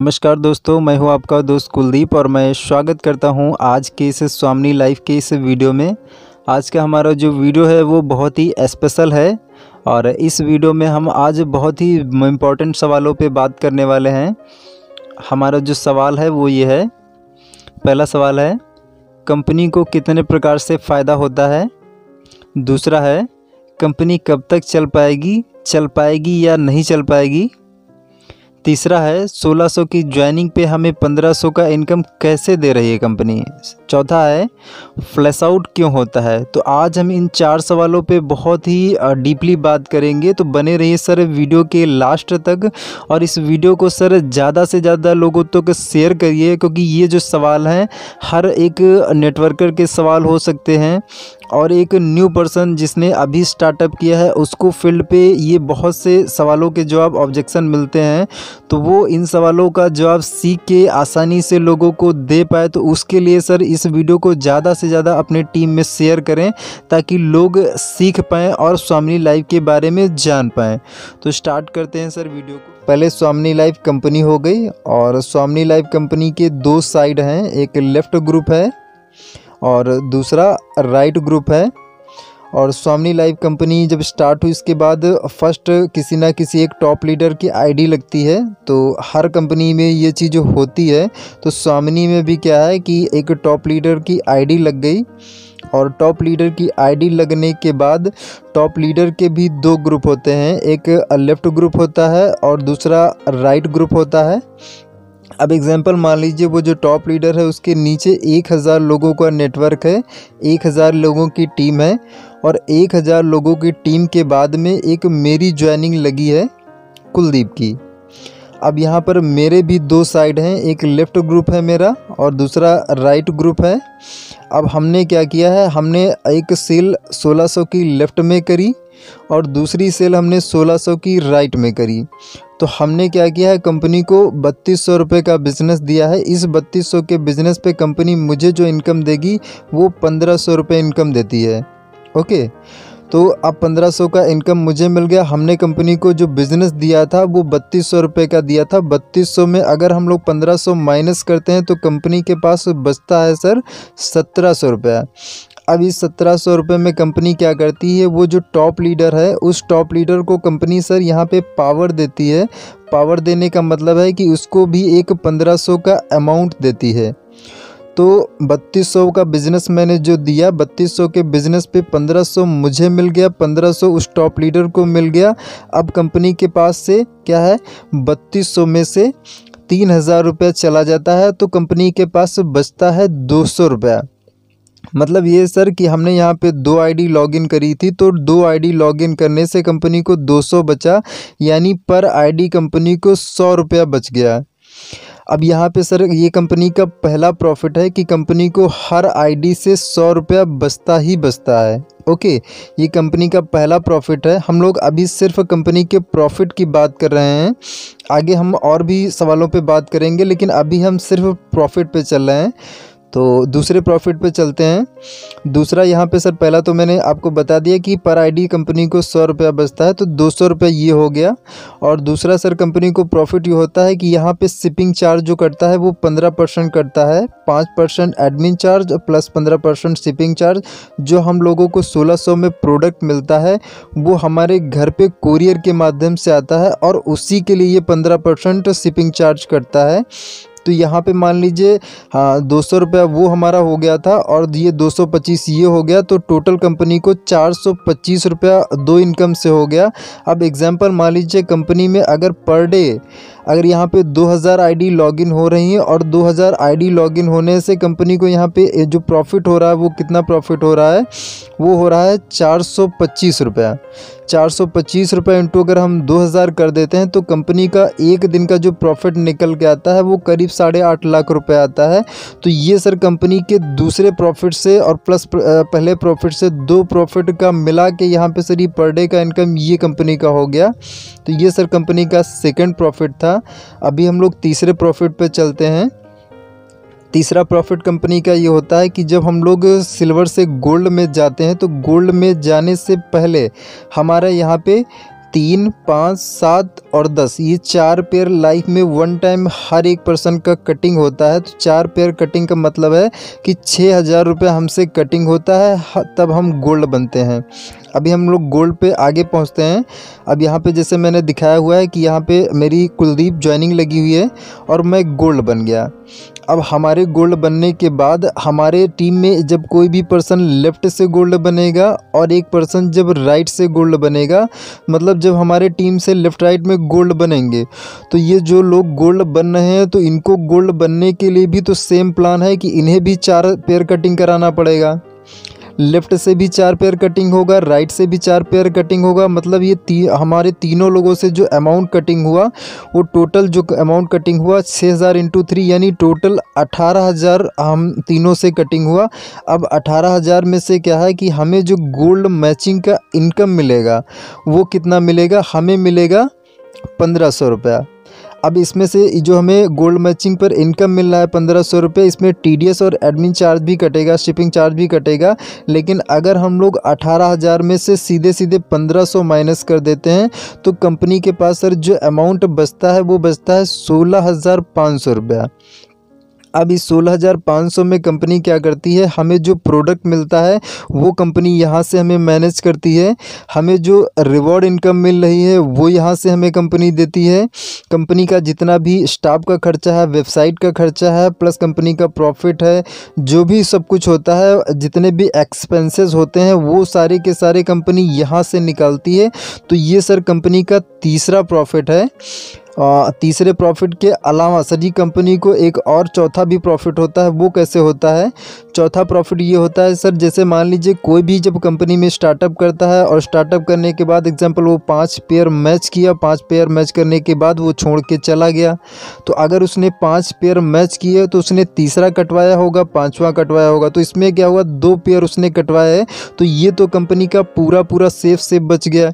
नमस्कार दोस्तों, मैं हूं आपका दोस्त कुलदीप और मैं स्वागत करता हूं आज के इस स्वामिनी लाइफ के इस वीडियो में। आज का हमारा जो वीडियो है वो बहुत ही स्पेशल है और इस वीडियो में हम आज बहुत ही इम्पोर्टेंट सवालों पे बात करने वाले हैं। हमारा जो सवाल है वो ये है। पहला सवाल है, कंपनी को कितने प्रकार से फ़ायदा होता है। दूसरा है, कंपनी कब तक चल पाएगी या नहीं चल पाएगी। तीसरा है, 1600 की ज्वाइनिंग पे हमें 1500 का इनकम कैसे दे रही है कंपनी। चौथा है, फ्लैश आउट क्यों होता है। तो आज हम इन 4 सवालों पे बहुत ही डीपली बात करेंगे, तो बने रहिए सर वीडियो के लास्ट तक और इस वीडियो को सर ज़्यादा से ज़्यादा लोगों तक शेयर करिए, क्योंकि ये जो सवाल हैं हर एक नेटवर्कर के सवाल हो सकते हैं और एक न्यू पर्सन जिसने अभी स्टार्टअप किया है उसको फील्ड पे ये बहुत से सवालों के जवाब ऑब्जेक्शन मिलते हैं, तो वो इन सवालों का जवाब सीख के आसानी से लोगों को दे पाए। तो उसके लिए सर इस वीडियो को ज़्यादा से ज़्यादा अपने टीम में शेयर करें ताकि लोग सीख पाएँ और स्वामिनी लाइफ के बारे में जान पाएँ। तो स्टार्ट करते हैं सर वीडियो को। पहले स्वामिनी लाइफ कंपनी हो गई और स्वामिनी लाइफ कंपनी के 2 साइड हैं, एक लेफ़्ट ग्रुप है और दूसरा राइट ग्रुप है। और स्वामिनी लाइफ कंपनी जब स्टार्ट हुई इसके बाद फर्स्ट किसी ना किसी एक टॉप लीडर की आईडी लगती है, तो हर कंपनी में ये चीज़ होती है। तो स्वामिनी में भी क्या है कि एक टॉप लीडर की आईडी लग गई और टॉप लीडर की आईडी लगने के बाद टॉप लीडर के भी 2 ग्रुप होते हैं, एक लेफ़्ट ग्रुप होता है और दूसरा राइट ग्रुप होता है। अब एग्जांपल मान लीजिए वो जो टॉप लीडर है उसके नीचे 1000 लोगों का नेटवर्क है, 1000 लोगों की टीम है और 1000 लोगों की टीम के बाद में एक मेरी ज्वाइनिंग लगी है कुलदीप की। अब यहाँ पर मेरे भी 2 साइड हैं, एक लेफ़्ट ग्रुप है मेरा और दूसरा राइट ग्रुप है। अब हमने क्या किया है, हमने एक सेल 1600 की लेफ़्ट में करी और दूसरी सेल हमने 1600 की राइट में करी। तो हमने क्या किया है, कंपनी को 3200 रुपये का बिज़नेस दिया है। इस 3200 के बिज़नेस पे कंपनी मुझे जो इनकम देगी वो 1500 रुपये इनकम देती है। ओके, तो अब 1500 का इनकम मुझे मिल गया। हमने कंपनी को जो बिज़नेस दिया था वो 3200 रुपये का दिया था। 3200 में अगर हम लोग 1500 माइनस करते हैं तो कंपनी के पास बचता है सर 1700 रुपया। अब इस 1700 रुपये में कंपनी क्या करती है, वो जो टॉप लीडर है उस टॉप लीडर को कंपनी सर यहाँ पे पावर देती है। पावर देने का मतलब है कि उसको भी एक 1500 का अमाउंट देती है। तो 3200 का बिज़नेस मैंने जो दिया, 3200 के बिज़नेस पे 1500 मुझे मिल गया, 1500 उस टॉप लीडर को मिल गया। अब कंपनी के पास से क्या है, 3200 में से 3000 रुपया चला जाता है, तो कंपनी के पास बचता है 200 रुपया। मतलब ये सर कि हमने यहाँ पे 2 आईडी लॉगिन करी थी, तो 2 आईडी लॉगिन करने से कंपनी को 200 बचा, यानी पर आईडी कंपनी को 100 रुपया बच गया। अब यहाँ पे सर ये कंपनी का पहला प्रॉफिट है कि कंपनी को हर आईडी से 100 रुपया बचता ही बचता है। ओके, ये कंपनी का पहला प्रॉफिट है। हम लोग अभी सिर्फ कंपनी के प्रॉफिट की बात कर रहे हैं, आगे हम और भी सवालों पे बात करेंगे, लेकिन अभी हम सिर्फ प्रॉफिट पे चल रहे हैं। तो दूसरे प्रॉफिट पे चलते हैं। दूसरा यहाँ पे सर पहला तो मैंने आपको बता दिया कि पर आईडी कंपनी को 100 रुपया बचता है, तो 200 रुपये ये हो गया। और दूसरा सर कंपनी को प्रॉफिट ये होता है कि यहाँ पे शिपिंग चार्ज जो कटता है वो 15% कटता है, 5% admin charge plus 15% shipping charge. जो हम लोगों को 1600 में प्रोडक्ट मिलता है वो हमारे घर पे कोरियर के माध्यम से आता है और उसी के लिए ये 15% शिपिंग चार्ज कटता है। तो यहाँ पे मान लीजिए 200 रुपया वो हमारा हो गया था और ये 225 ये हो गया, तो टोटल कंपनी को 425 रुपया 2 इनकम से हो गया। अब एग्जांपल मान लीजिए कंपनी में अगर पर डे अगर यहाँ पे 2000 आईडी लॉगिन हो रही हैं और 2000 आईडी लॉगिन होने से कंपनी को यहाँ पे जो प्रॉफिट हो रहा है वो कितना प्रॉफिट हो रहा है, वो हो रहा है 425 रुपया। 425 रुपये इंटू अगर हम 2000 कर देते हैं तो कंपनी का एक दिन का जो प्रॉफिट निकल के आता है वो करीब 8.5 लाख रुपए आता है। तो ये सर कंपनी के दूसरे प्रॉफिट से और प्लस पहले प्रॉफिट से 2 प्रॉफिट का मिला के यहाँ पे सर ये पर डे का इनकम ये कंपनी का हो गया। तो ये सर कंपनी का सेकंड प्रॉफिट था। अभी हम लोग तीसरे प्रॉफिट पे चलते हैं। तीसरा प्रॉफिट कंपनी का ये होता है कि जब हम लोग सिल्वर से गोल्ड में जाते हैं तो गोल्ड में जाने से पहले हमारा यहाँ पे 3, 5, 7 और 10 ये 4 पेयर लाइफ में वन टाइम हर एक पर्सन का कटिंग होता है। तो 4 पेयर कटिंग का मतलब है कि 6,000 रुपये हमसे कटिंग होता है, तब हम गोल्ड बनते हैं। अभी हम लोग गोल्ड पे आगे पहुंचते हैं। अब यहाँ पे जैसे मैंने दिखाया हुआ है कि यहाँ पे मेरी कुलदीप ज्वाइनिंग लगी हुई है और मैं गोल्ड बन गया। अब हमारे गोल्ड बनने के बाद हमारे टीम में जब कोई भी पर्सन लेफ़्ट से गोल्ड बनेगा और एक पर्सन जब राइट से गोल्ड बनेगा, मतलब जब हमारे टीम से लेफ़्ट राइट में गोल्ड बनेंगे, तो ये जो लोग गोल्ड बन रहे हैं तो इनको गोल्ड बनने के लिए भी तो सेम प्लान है कि इन्हें भी 4 पेयर कटिंग कराना पड़ेगा। लेफ़्ट से भी 4 पेयर कटिंग होगा, राइट से भी 4 पेयर कटिंग होगा। मतलब ये हमारे तीनों लोगों से जो अमाउंट कटिंग हुआ वो टोटल जो अमाउंट कटिंग हुआ 6,000 × 3 यानी टोटल 18,000 हम तीनों से कटिंग हुआ। अब 18,000 में से क्या है कि हमें जो गोल्ड मैचिंग का इनकम मिलेगा वो कितना मिलेगा, हमें मिलेगा 1,500 रुपया। अब इसमें से जो हमें गोल्ड मैचिंग पर इनकम मिल रहा है 1,500 रुपये, इसमें TDS और एडमिन चार्ज भी कटेगा, शिपिंग चार्ज भी कटेगा। लेकिन अगर हम लोग 18,000 में से सीधे सीधे 1,500 माइनस कर देते हैं तो कंपनी के पास सर जो अमाउंट बचता है वो बचता है 16,500 रुपया। अब इस 16,500 में कंपनी क्या करती है, हमें जो प्रोडक्ट मिलता है वो कंपनी यहाँ से हमें मैनेज करती है। हमें जो रिवॉर्ड इनकम मिल रही है वो यहाँ से हमें कंपनी देती है। कंपनी का जितना भी स्टाफ का खर्चा है, वेबसाइट का खर्चा है, प्लस कंपनी का प्रॉफिट है, जो भी सब कुछ होता है, जितने भी एक्सपेंसेस होते हैं वो सारे के सारे कंपनी यहाँ से निकालती है। तो ये सर कंपनी का तीसरा प्रॉफिट है। तीसरे प्रॉफिट के अलावा सर कंपनी को एक और चौथा भी प्रॉफिट होता है। वो कैसे होता है? चौथा प्रॉफिट ये होता है सर, जैसे मान लीजिए कोई भी जब कंपनी में स्टार्टअप करता है और स्टार्टअप करने के बाद एग्जांपल वो 5 पेयर मैच किया, 5 पेयर मैच करने के बाद वो छोड़ के चला गया, तो अगर उसने 5 पेयर मैच किए तो उसने तीसरा कटवाया होगा, 5वां कटवाया होगा, तो इसमें क्या हुआ 2 पेयर उसने कटवाया है, तो ये तो कंपनी का पूरा सेफ बच गया।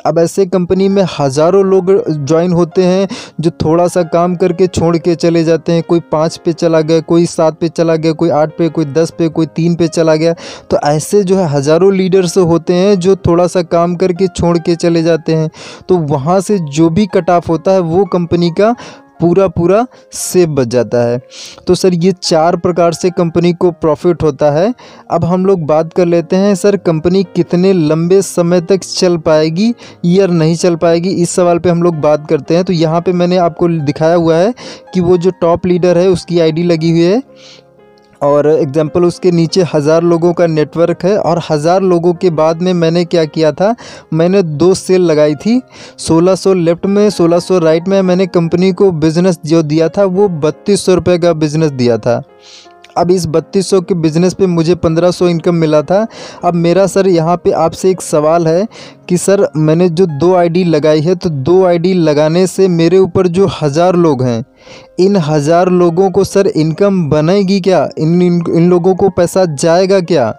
अब ऐसे कंपनी में हज़ारों लोग ज्वाइन होते हैं जो थोड़ा सा काम करके छोड़ के चले जाते हैं। कोई 5 पे चला गया, कोई 7 पे चला गया, कोई 8 पे, कोई 10 पे, कोई 3 पे चला गया। तो ऐसे जो है हज़ारों लीडर्स होते हैं जो थोड़ा सा काम करके छोड़ के चले जाते हैं। तो वहाँ से जो भी कट ऑफ होता है वो कंपनी का पूरा सेफ बच जाता है। तो सर ये 4 प्रकार से कंपनी को प्रॉफिट होता है। अब हम लोग बात कर लेते हैं सर कंपनी कितने लंबे समय तक चल पाएगी या नहीं चल पाएगी, इस सवाल पे हम लोग बात करते हैं। तो यहाँ पे मैंने आपको दिखाया हुआ है कि वो जो टॉप लीडर है उसकी आईडी लगी हुई है और एग्जाम्पल उसके नीचे 1000 लोगों का नेटवर्क है। और 1000 लोगों के बाद में मैंने क्या किया था, मैंने 2 सेल लगाई थी, 1600 लेफ्ट में, 1600 राइट में। मैंने कंपनी को बिज़नेस जो दिया था वो 3200 रुपये का बिज़नेस दिया था। अब इस 3200 के बिज़नेस पे मुझे 1500 इनकम मिला था। अब मेरा सर यहाँ पे आपसे एक सवाल है कि सर मैंने जो 2 आईडी लगाई है, तो 2 आईडी लगाने से मेरे ऊपर जो 1000 लोग हैं, इन 1000 लोगों को सर इनकम बनेगी क्या? इन लोगों को पैसा जाएगा क्या?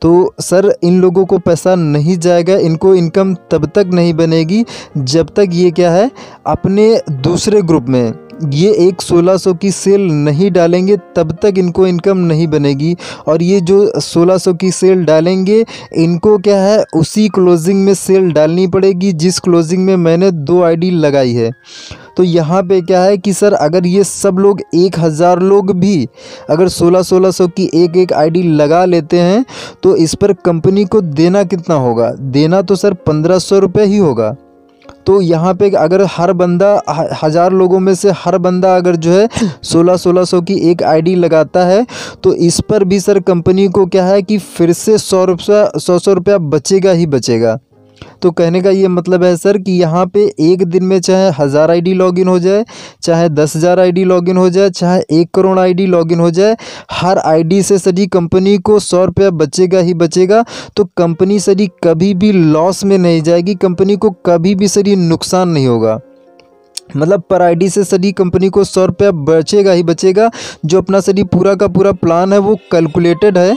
तो सर इन लोगों को पैसा नहीं जाएगा, इनको इनकम तब तक नहीं बनेगी जब तक ये क्या है अपने दूसरे ग्रुप में ये एक 1600 की सेल नहीं डालेंगे, तब तक इनको इनकम नहीं बनेगी। और ये जो 1600 की सेल डालेंगे इनको क्या है उसी क्लोजिंग में सेल डालनी पड़ेगी जिस क्लोजिंग में मैंने 2 आईडी लगाई है। तो यहाँ पे क्या है कि सर अगर ये सब लोग 1000 लोग भी अगर 1600 की एक आईडी लगा लेते हैं तो इस पर कंपनी को देना कितना होगा? देना तो सर 1500 रुपये ही होगा। तो यहाँ पे अगर हर बंदा 1000 लोगों में से हर बंदा अगर जो है 1600 की एक आईडी लगाता है तो इस पर भी सर कंपनी को क्या है कि फिर से 100 रुपया बचेगा ही बचेगा। तो कहने का ये मतलब है सर कि यहाँ पे एक दिन में चाहे 1000 आईडी लॉगिन हो जाए, चाहे 10,000 आईडी लॉगिन हो जाए, चाहे 1 करोड़ आईडी लॉगिन हो जाए, हर आईडी से सर कंपनी को 100 रुपया बचेगा ही बचेगा। तो कंपनी सर कभी भी लॉस में नहीं जाएगी, कंपनी को कभी भी सर नुकसान नहीं होगा। मतलब पर आईडी से सभी कंपनी को 100 रुपया बचेगा ही बचेगा। जो अपना सभी पूरा का पूरा प्लान है वो कैलकुलेटेड है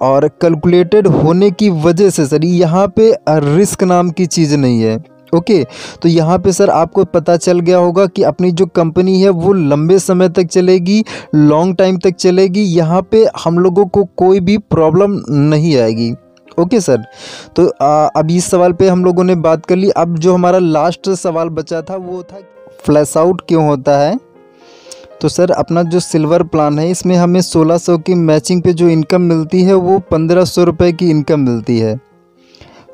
और कैलकुलेटेड होने की वजह से सर यहाँ पे रिस्क नाम की चीज़ नहीं है। ओके, तो यहाँ पे सर आपको पता चल गया होगा कि अपनी जो कंपनी है वो लंबे समय तक चलेगी, लॉन्ग टाइम तक चलेगी। यहाँ पे हम लोगों को कोई भी प्रॉब्लम नहीं आएगी। Okay sir. तो अब इस सवाल पे हम लोगों ने बात कर ली। अब जो हमारा लास्ट सवाल बचा था वो था फ्लैश आउट क्यों होता है। तो सर अपना जो सिल्वर प्लान है इसमें हमें 1600 की मैचिंग पे जो इनकम मिलती है वो 1500 रुपये की इनकम मिलती है।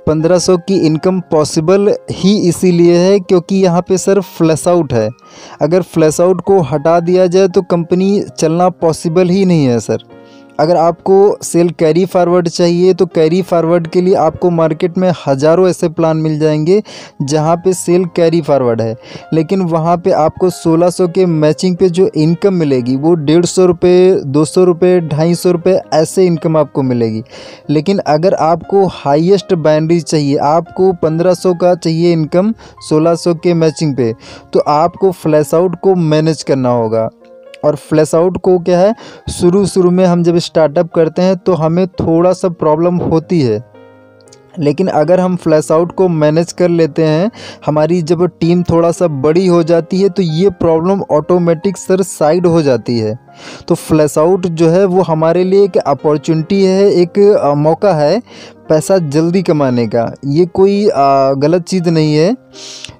1500 की इनकम पॉसिबल ही इसीलिए है क्योंकि यहाँ पे सर फ्लैश आउट है। अगर फ्लैश आउट को हटा दिया जाए तो कंपनी चलना पॉसिबल ही नहीं है सर। अगर आपको सेल कैरी फॉरवर्ड चाहिए तो कैरी फॉरवर्ड के लिए आपको मार्केट में हज़ारों ऐसे प्लान मिल जाएंगे जहाँ पे सेल कैरी फॉरवर्ड है, लेकिन वहाँ पे आपको 1600 के मैचिंग पे जो इनकम मिलेगी वो 150 रुपये, 200 रुपये, 250 रुपये ऐसे इनकम आपको मिलेगी। लेकिन अगर आपको हाईएस्ट बाइनरी चाहिए, आपको 1500 का चाहिए इनकम 1600 के मैचिंग पे, तो आपको फ्लैश आउट को मैनेज करना होगा। और फ्लैश आउट को क्या है, शुरू में हम जब स्टार्टअप करते हैं तो हमें थोड़ा सा प्रॉब्लम होती है, लेकिन अगर हम फ्लैश आउट को मैनेज कर लेते हैं, हमारी जब टीम थोड़ा सा बड़ी हो जाती है तो ये प्रॉब्लम ऑटोमेटिक सर साइड हो जाती है। तो फ्लैश आउट जो है वो हमारे लिए एक अपॉर्चुनिटी है, एक मौका है पैसा जल्दी कमाने का। ये कोई गलत चीज़ नहीं है,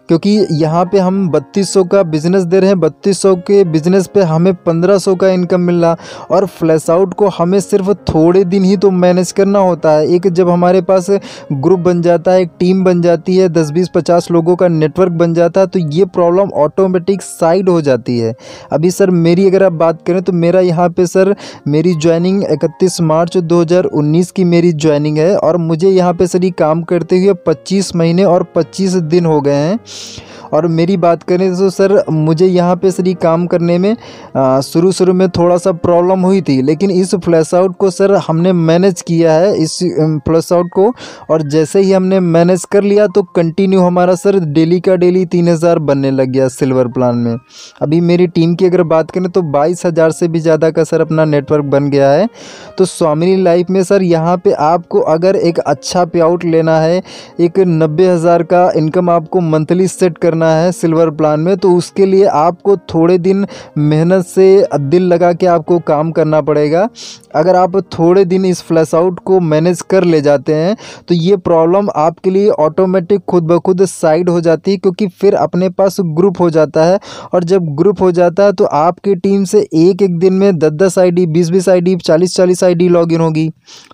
क्योंकि यहाँ पे हम 3200 का बिज़नेस दे रहे हैं, 3200 के बिज़नेस पे हमें 1500 का इनकम मिल रहा, और फ्लैश आउट को हमें सिर्फ थोड़े दिन ही तो मैनेज करना होता है। एक जब हमारे पास ग्रुप बन जाता है, एक टीम बन जाती है, 10 20 50 लोगों का नेटवर्क बन जाता है, तो ये प्रॉब्लम ऑटोमेटिक साइड हो जाती है। अभी सर मेरी अगर आप बात करें तो मेरा यहाँ पे सर मेरी ज्वाइनिंग 31 मार्च 2019 की मेरी ज्वाइनिंग है, और मुझे यहाँ पे सर ये काम करते हुए 25 महीने और 25 दिन हो गए हैं। और मेरी बात करें तो सर मुझे यहाँ पे सर ये काम करने में शुरू में थोड़ा सा प्रॉब्लम हुई थी, लेकिन इस फ्लैश आउट को सर हमने मैनेज किया है, इस फ्लैश आउट को। और जैसे ही हमने मैनेज कर लिया तो कंटिन्यू हमारा सर डेली का डेली 3000 बनने लग गया सिल्वर प्लान में। अभी मेरी टीम की अगर बात करें तो 22,000 से भी ज़्यादा का सर अपना नेटवर्क बन गया है। तो स्वामिनी लाइफ में सर यहाँ पे आपको अगर एक अच्छा पे आउट लेना है, एक 90,000 का इनकम आपको मंथली सेट करना है सिल्वर प्लान में, तो उसके लिए आपको थोड़े दिन मेहनत से दिल लगा के आपको काम करना पड़ेगा। अगर आप थोड़े दिन इस फ्लैश आउट को मैनेज कर ले जाते हैं तो ये प्रॉब्लम आपके लिए ऑटोमेटिक खुद ब खुद साइड हो जाती है, क्योंकि फिर अपने पास ग्रुप हो जाता है। और जब ग्रुप हो जाता है तो आपकी टीम से एक दिन में 10 आईडी, 20 आईडी, 40 आईडी लॉगिन होगी,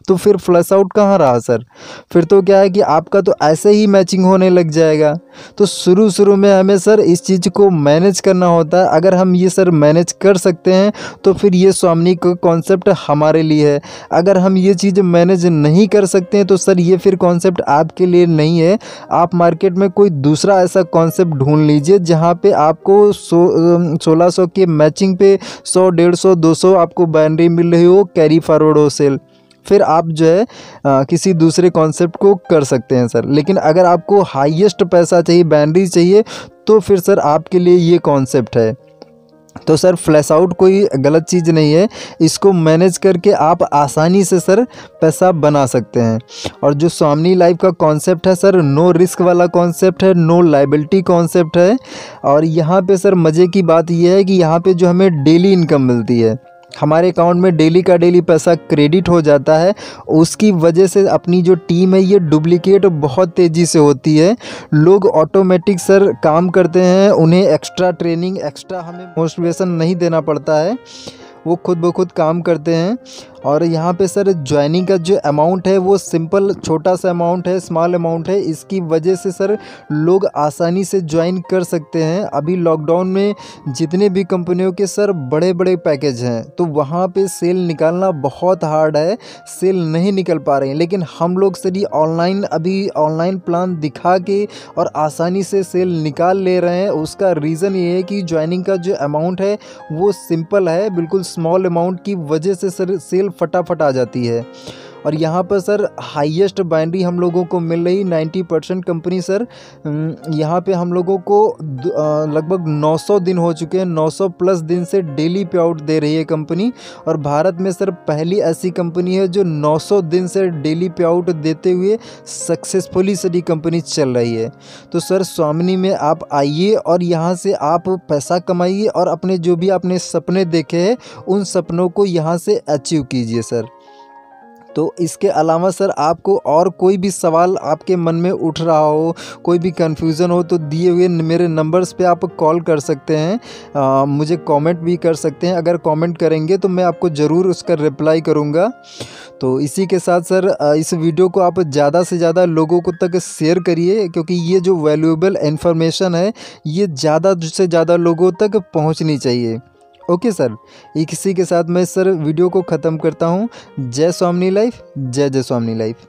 तो फिर फ्लैश आउट कहाँ रहा सर। फिर तो क्या है कि आपका तो ऐसे ही मैचिंग होने लग जाएगा। तो शुरू में हमें सर इस चीज़ को मैनेज करना होता है। अगर हम ये सर मैनेज कर सकते हैं तो फिर ये स्वामिनी का कॉन्सेप्ट हमारे लिए है। अगर हम ये चीज़ मैनेज नहीं कर सकते हैं तो सर ये फिर कॉन्सेप्ट आपके लिए नहीं है। आप मार्केट में कोई दूसरा ऐसा कॉन्सेप्ट ढूंढ लीजिए जहाँ पे आपको 1600 के मैचिंग पे 100, 150, 200 आपको बाइनरी मिल रही हो, कैरी फॉरवर्ड हो सेल, फिर आप जो है किसी दूसरे कॉन्सेप्ट को कर सकते हैं सर। लेकिन अगर आपको हाईएस्ट पैसा चाहिए, बाइनरी चाहिए, तो फिर सर आपके लिए ये कॉन्सेप्ट है। तो सर फ्लैश आउट कोई गलत चीज़ नहीं है, इसको मैनेज करके आप आसानी से सर पैसा बना सकते हैं। और जो स्वामिनी लाइफ का कॉन्सेप्ट है सर, नो रिस्क वाला कॉन्सेप्ट है, नो लायबिलिटी कॉन्सेप्ट है। और यहाँ पे सर मज़े की बात यह है कि यहाँ पे जो हमें डेली इनकम मिलती है, हमारे अकाउंट में डेली का डेली पैसा क्रेडिट हो जाता है। उसकी वजह से अपनी जो टीम है ये डुप्लीकेट बहुत तेज़ी से होती है। लोग ऑटोमेटिक सर काम करते हैं, उन्हें एक्स्ट्रा ट्रेनिंग, एक्स्ट्रा हमें मोटिवेशन नहीं देना पड़ता है, वो खुद ब खुद काम करते हैं। और यहाँ पे सर ज्वाइनिंग का जो अमाउंट है वो सिंपल छोटा सा अमाउंट है, स्मॉल अमाउंट है। इसकी वजह से सर लोग आसानी से ज्वाइन कर सकते हैं। अभी लॉकडाउन में जितने भी कंपनियों के सर बड़े बड़े पैकेज हैं तो वहाँ पे सेल निकालना बहुत हार्ड है, सेल नहीं निकल पा रहे हैं। लेकिन हम लोग सर ये अभी ऑनलाइन प्लान दिखा के और आसानी से सेल निकाल ले रहे हैं। उसका रीज़न ये है कि ज्वाइनिंग का जो अमाउंट है वो सिंपल है, बिल्कुल स्मॉल अमाउंट की वजह से सर सेल फटाफट आ जाती है। और यहाँ पर सर हाईएस्ट बाइनरी हम लोगों को मिल रही 90% कंपनी सर यहाँ पे हम लोगों को लगभग 900 दिन हो चुके हैं, 900 प्लस दिन से डेली पे आउट दे रही है कंपनी। और भारत में सर पहली ऐसी कंपनी है जो 900 दिन से डेली पे आउट देते हुए सक्सेसफुली सर ये कंपनी चल रही है। तो सर स्वामिनी में आप आइए और यहाँ से आप पैसा कमाइए और अपने जो भी आपने सपने देखे हैं उन सपनों को यहाँ से अचीव कीजिए सर। तो इसके अलावा सर आपको और कोई भी सवाल आपके मन में उठ रहा हो, कोई भी कन्फ्यूज़न हो, तो दिए हुए मेरे नंबर्स पे आप कॉल कर सकते हैं, मुझे कमेंट भी कर सकते हैं। अगर कमेंट करेंगे तो मैं आपको ज़रूर उसका रिप्लाई करूँगा। तो इसी के साथ सर इस वीडियो को आप ज़्यादा से ज़्यादा लोगों को तक शेयर करिए, क्योंकि ये जो वैल्यूएबल इन्फॉर्मेशन है ये ज़्यादा से ज़्यादा लोगों तक पहुंचनी चाहिए। ओके सर, इसी के साथ मैं सर वीडियो को ख़त्म करता हूँ। जय स्वामिनी लाइफ, जय जय स्वामिनी लाइफ।